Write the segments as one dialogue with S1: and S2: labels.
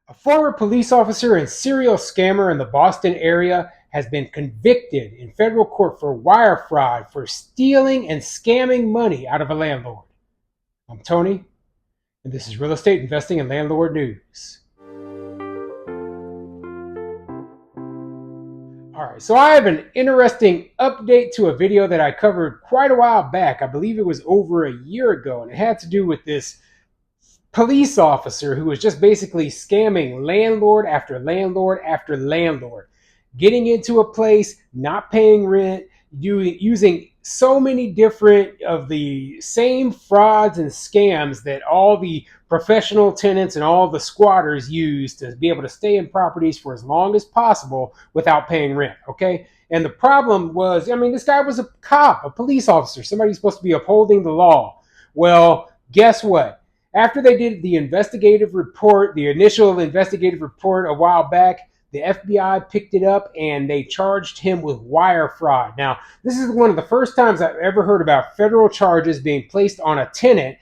S1: A former police officer and serial scammer in the Boston area has been convicted in federal court for wire fraud for stealing and scamming money out of a landlord. I'm Tony, and this is Real Estate Investing and Landlord News. All right, so I have an interesting update to a video that I covered quite a while back. I believe it was over a year ago, and it had to do with this police officer who was just basically scamming landlord after landlord after landlord, getting into a place, not paying rent, using so many different of the same frauds and scams that all the professional tenants and all the squatters use to be able to stay in properties for as long as possible without paying rent. Okay. And the problem was, I mean, this guy was a cop, a police officer, somebody supposed to be upholding the law. Well, guess what? After they did the investigative report, the initial investigative report a while back, the FBI picked it up and they charged him with wire fraud. Now, this is one of the first times I've ever heard about federal charges being placed on a tenant,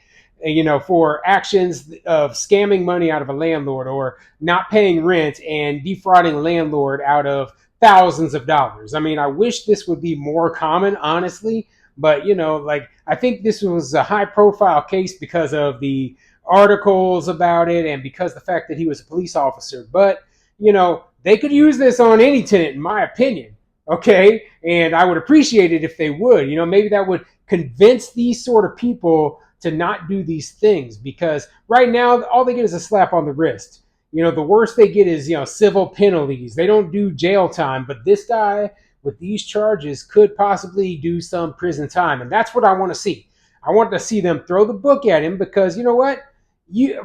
S1: for actions of scamming money out of a landlord or not paying rent and defrauding a landlord out of thousands of dollars. I mean, I wish this would be more common, honestly, but I think this was a high profile case because of the articles about it and because the fact that he was a police officer. But they could use this on any tenant, in my opinion. Okay, and I would appreciate it if they would. Maybe that would convince these sort of people to not do these things, because right now all they get is a slap on the wrist. The worst they get is civil penalties. They don't do jail time, but this guy with these charges could possibly do some prison time, and that's what I want to see. I want to see them throw the book at him, because you know what? He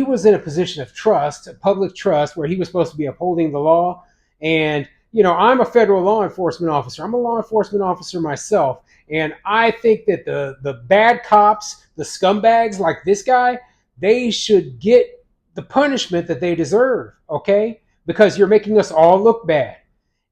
S1: was in a position of trust, a public trust, where he was supposed to be upholding the law. And I'm a federal law enforcement officer. I'm a law enforcement officer myself, and I think that the bad cops, the scumbags like this guy, they should get the punishment that they deserve. Okay, because you're making us all look bad.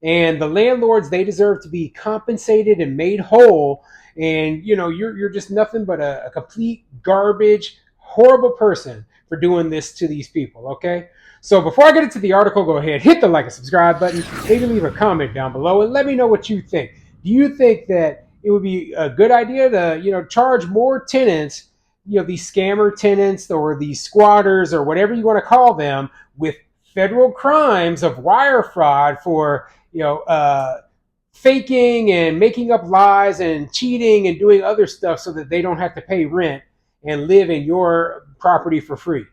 S1: And the landlords, they deserve to be compensated and made whole. And you're just nothing but a complete garbage, horrible person for doing this to these people. Okay, so before I get into the article, go ahead, hit the like and subscribe button, maybe leave a comment down below and let me know what you think. Do you think that it would be a good idea to charge more tenants, these scammer tenants or these squatters or whatever you want to call them, with federal crimes of wire fraud for faking and making up lies and cheating and doing other stuff so that they don't have to pay rent and live in your property for free?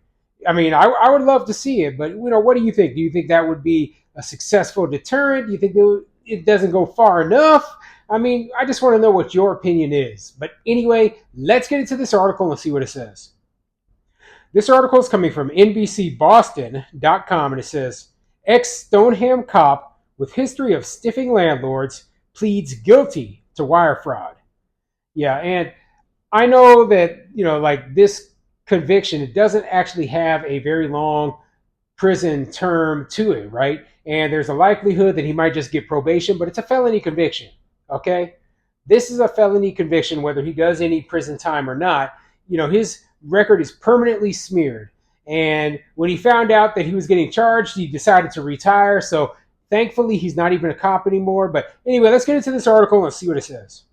S1: I mean, I would love to see it, but what do you think? Do you think that would be a successful deterrent? Do you think it doesn't go far enough? I mean, I just want to know what your opinion is. But anyway, let's get into this article and see what it says. This article is coming from NBCBoston.com, and it says, ex-Stoneham cop with history of stiffing landlords pleads guilty to wire fraud. Yeah, and I know that, like this conviction, it doesn't actually have a very long prison term to it, right? And there's a likelihood that he might just get probation, but it's a felony conviction, okay? This is a felony conviction, whether he does any prison time or not. His record is permanently smeared. And when he found out that he was getting charged, he decided to retire. So thankfully, he's not even a cop anymore. But anyway, let's get into this article and see what it says.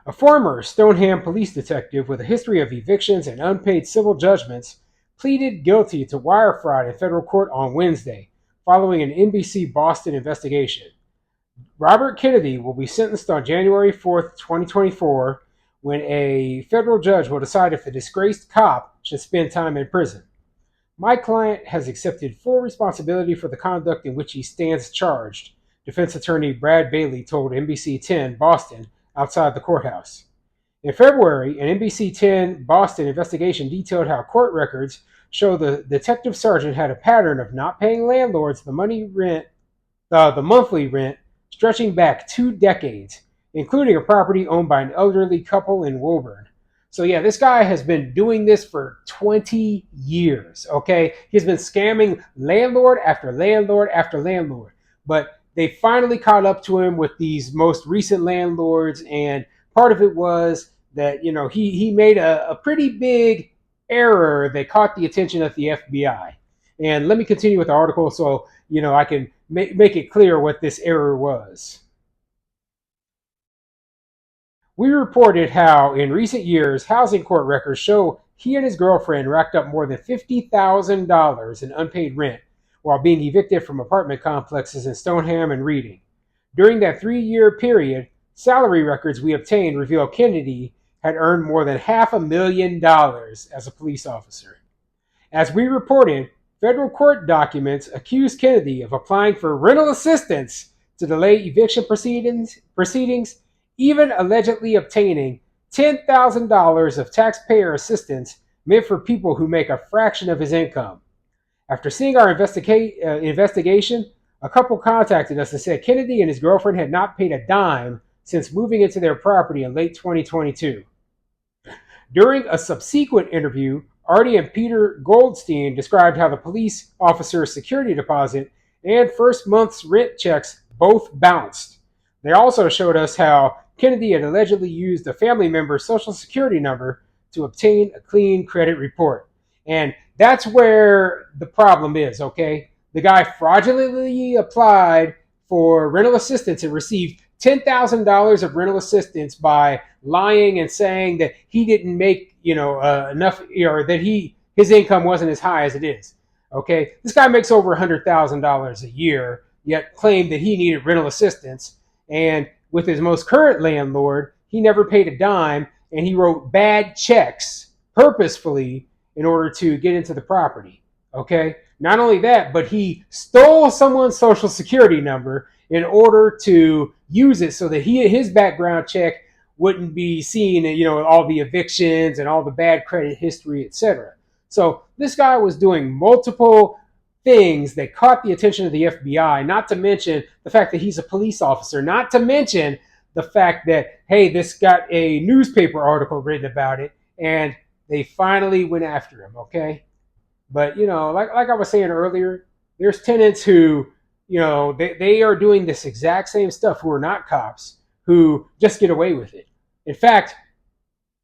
S1: A former Stoneham police detective with a history of evictions and unpaid civil judgments pleaded guilty to wire fraud in federal court on Wednesday, following an NBC Boston investigation. Robert Kennedy will be sentenced on January 4th, 2024, when a federal judge will decide if the disgraced cop should spend time in prison. My client has accepted full responsibility for the conduct in which he stands charged, defense attorney Brad Bailey told NBC 10 Boston outside the courthouse. In February, an NBC 10 Boston investigation detailed how court records show the detective sergeant had a pattern of not paying landlords the monthly rent stretching back 2 decades, including a property owned by an elderly couple in Woburn. So yeah, this guy has been doing this for 20 years, okay? He's been scamming landlord after landlord after landlord. But they finally caught up to him with these most recent landlords, and part of it was that, he made a pretty big error that caught the attention of the FBI. And let me continue with the article so I can make it clear what this error was. We reported how, in recent years, housing court records show he and his girlfriend racked up more than $50,000 in unpaid rent while being evicted from apartment complexes in Stoneham and Reading. During that 3-year period, salary records we obtained reveal Kennedy had earned more than $500,000 as a police officer. As we reported, federal court documents accused Kennedy of applying for rental assistance to delay eviction proceedings, even allegedly obtaining $10,000 of taxpayer assistance meant for people who make a fraction of his income. After seeing our investigation, a couple contacted us and said Kennedy and his girlfriend had not paid a dime since moving into their property in late 2022. During a subsequent interview, Artie and Peter Goldstein described how the police officer's security deposit and first month's rent checks both bounced. They also showed us how Kennedy had allegedly used a family member's social security number to obtain a clean credit report. And that's where the problem is, okay? The guy fraudulently applied for rental assistance and received $10,000 of rental assistance by lying and saying that he didn't make enough, or that his income wasn't as high as it is. Okay, this guy makes over $100,000 a year, yet claimed that he needed rental assistance. And with his most current landlord, he never paid a dime, and he wrote bad checks purposefully in order to get into the property. Okay, not only that, but he stole someone's social security number in order to use it so that his background check wouldn't be seen, all the evictions and all the bad credit history, etc. So this guy was doing multiple things that caught the attention of the FBI, not to mention the fact that he's a police officer, not to mention the fact that, hey, this got a newspaper article written about it, and they finally went after him, okay? But, like I was saying earlier, there's tenants who, they are doing this exact same stuff, who are not cops, who just get away with it. In fact,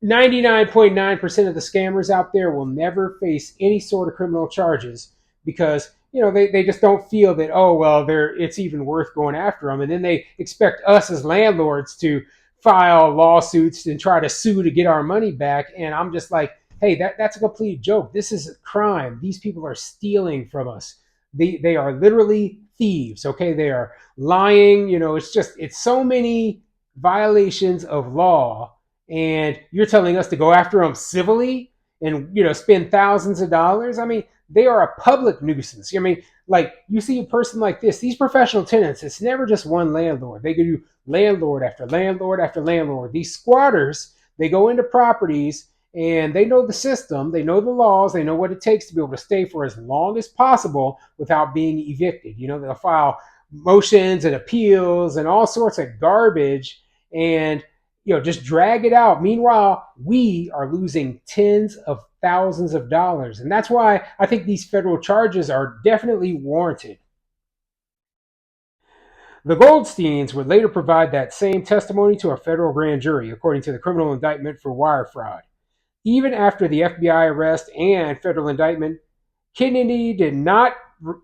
S1: 99.9% of the scammers out there will never face any sort of criminal charges because they just don't feel that, oh well, it's even worth going after them, and then they expect us as landlords to file lawsuits and try to sue to get our money back. And I'm just like, hey, that's a complete joke. This is a crime. These people are stealing from us. They are literally thieves. Okay, they are lying. It's so many violations of law, and you're telling us to go after them civilly and spend thousands of dollars. I mean, they are a public nuisance. I mean, like, you see a person like this, these professional tenants, it's never just one landlord. They do landlord after landlord after landlord. These squatters, they go into properties and they know the system, they know the laws, they know what it takes to be able to stay for as long as possible without being evicted. They'll file motions and appeals and all sorts of garbage and just drag it out. Meanwhile, we are losing tens of thousands of dollars. And that's why I think these federal charges are definitely warranted. The Goldsteins would later provide that same testimony to a federal grand jury, according to the criminal indictment for wire fraud. Even after the FBI arrest and federal indictment, Kennedy did not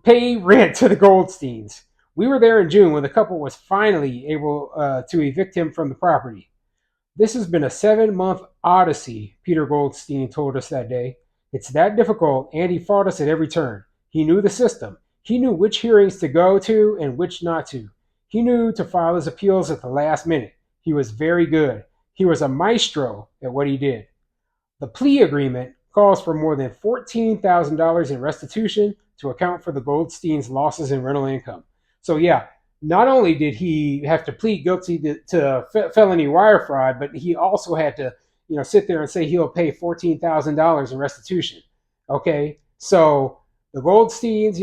S1: pay rent to the Goldsteins. We were there in June when the couple was finally able to evict him from the property. This has been a 7-month odyssey, Peter Goldstein told us that day. It's that difficult, and he fought us at every turn. He knew the system. He knew which hearings to go to and which not to. He knew to file his appeals at the last minute. He was very good. He was a maestro at what he did. The plea agreement calls for more than $14,000 in restitution to account for the Goldsteins' losses in rental income. So yeah, not only did he have to plead guilty to felony wire fraud, but he also had to, sit there and say he'll pay $14,000 in restitution. Okay, so the Goldsteins,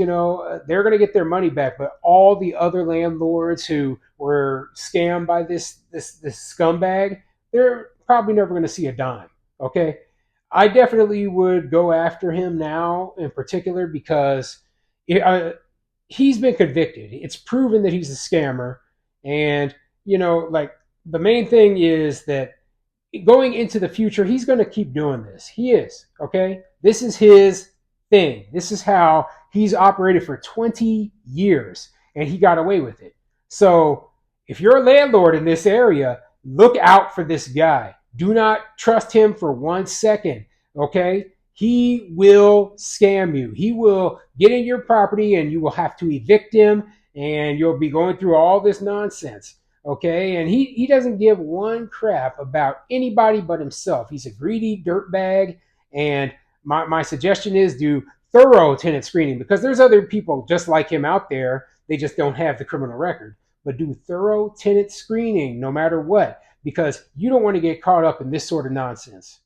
S1: they're going to get their money back, but all the other landlords who were scammed by this scumbag, they're probably never going to see a dime. Okay, I definitely would go after him now, in particular, because he's been convicted. It's proven that he's a scammer. And, like, the main thing is that going into the future, he's going to keep doing this. He is, okay? This is his thing. This is how he's operated for 20 years, and he got away with it. So if you're a landlord in this area, look out for this guy. Do not trust him for 1 second, okay? He will scam you. He will get in your property and you will have to evict him, and you'll be going through all this nonsense. Okay, and he doesn't give one crap about anybody but himself. He's a greedy dirtbag, and my suggestion is do thorough tenant screening, because there's other people just like him out there. They just don't have the criminal record. But do thorough tenant screening no matter what, because you don't want to get caught up in this sort of nonsense.